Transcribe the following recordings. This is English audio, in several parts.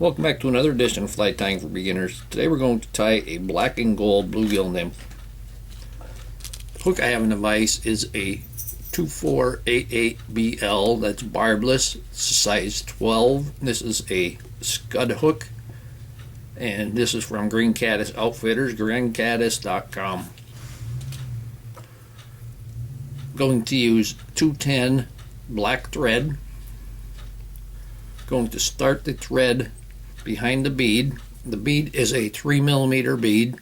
Welcome back to another edition of Fly Tying for Beginners. Today we're going to tie a black and gold bluegill nymph. The hook I have in the vise is a 2488BL that's barbless. It's size 12. This is a scud hook, and this is from Green Caddis Outfitters, greencaddis.com. Going to use 210 black thread. Going to start the thread behind the bead. The bead is a 3mm bead.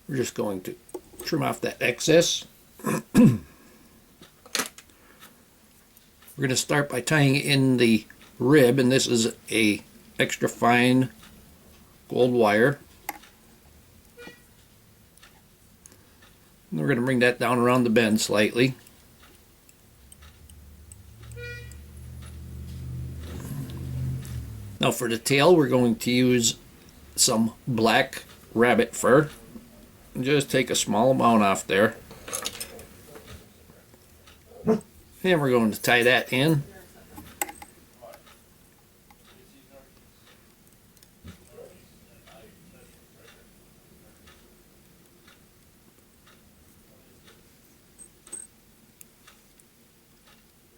We're just going to trim off that excess. We're going to start by tying in the rib, and this is a extra fine gold wire. And we're going to bring that down around the bend slightly. Now for the tail, we're going to use some black rabbit fur. Just take a small amount off there. And we're going to tie that in.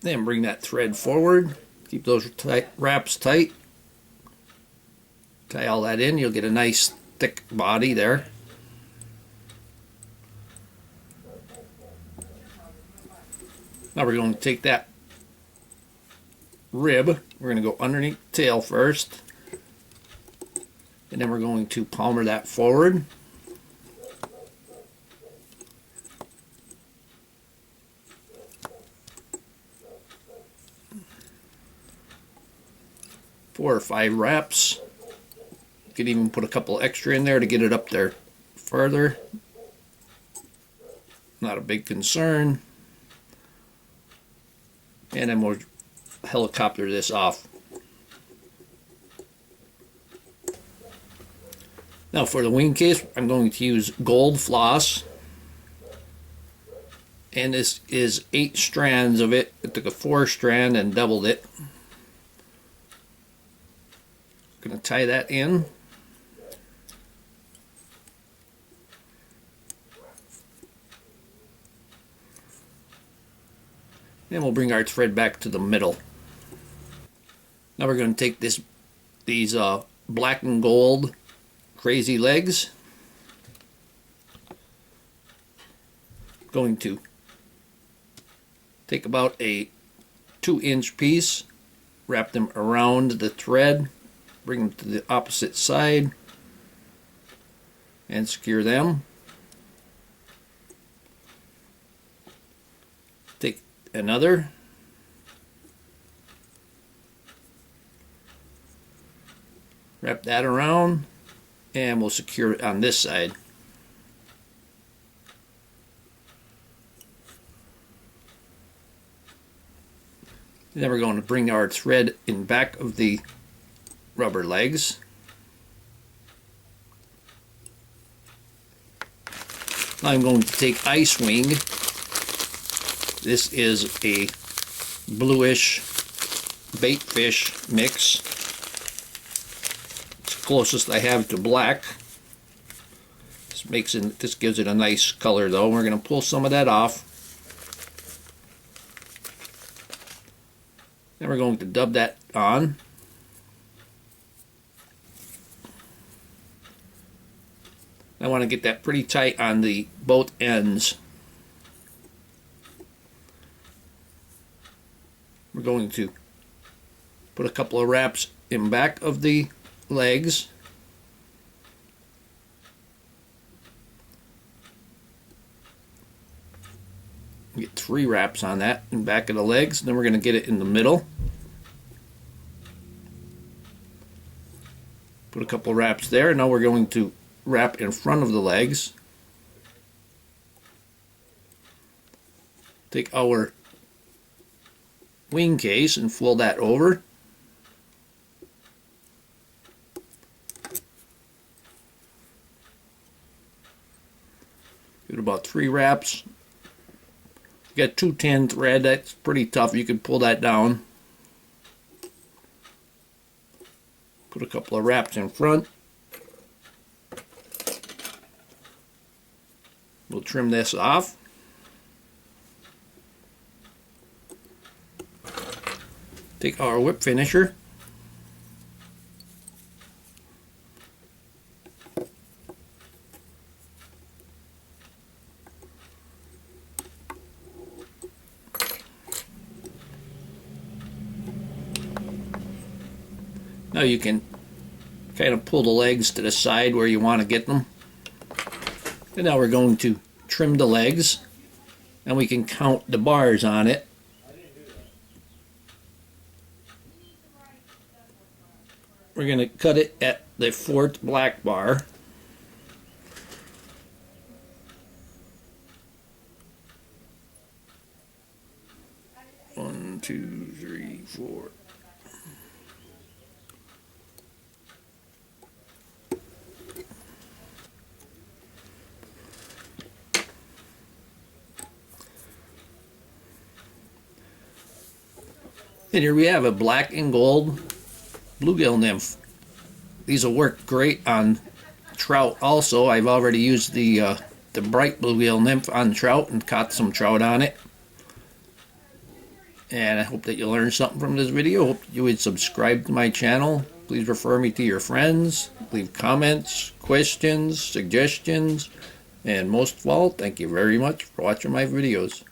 Then bring that thread forward. Keep those wraps tight. Tie all that in, you'll get a nice thick body there. Now we're going to take that rib, we're going to go underneath the tail first, and then we're going to palmer that forward. Four or five wraps. You could even put a couple extra in there to get it up there further. Not a big concern. And then we'll helicopter this off. Now for the wing case, I'm going to use gold floss. And this is 8 strands of it. I took a 4-strand and doubled it. I'm going to tie that in. And we'll bring our thread back to the middle. Now we're going to take these black and gold crazy legs. Going to take about a 2-inch piece, wrap them around the thread, bring them to the opposite side, and secure them. Take another, wrap that around, and we'll secure it on this side. And then we're going to bring our thread in back of the rubber legs. Now I'm going to take Ice Wing. This is a bluish bait fish mix. It's the closest I have to black. This gives it a nice color though. We're going to pull some of that off. Then we're going to dub that on. I want to get that pretty tight on the both ends. We're going to put a couple of wraps in back of the legs. Get 3 wraps on that in back of the legs. Then we're going to get it in the middle. Put a couple of wraps there. Now we're going to wrap in front of the legs. Take our wing case and fold that over. Give it about 3 wraps You got 210 thread, that's pretty tough. You can pull that down. Put a couple of wraps in front. We'll trim this off. Take our whip finisher. Now you can kind of pull the legs to the side where you want to get them. And now we're going to trim the legs, and we can count the bars on it. We're going to cut it at the 4th black bar. One, two, three, four. And here we have a black and gold bluegill nymph. These will work great on trout also. I've already used the bright bluegill nymph on trout and caught some trout on it. And I hope that you learned something from this video. Hope you would subscribe to my channel. Please refer me to your friends. Leave comments, questions, suggestions. And most of all, thank you very much for watching my videos.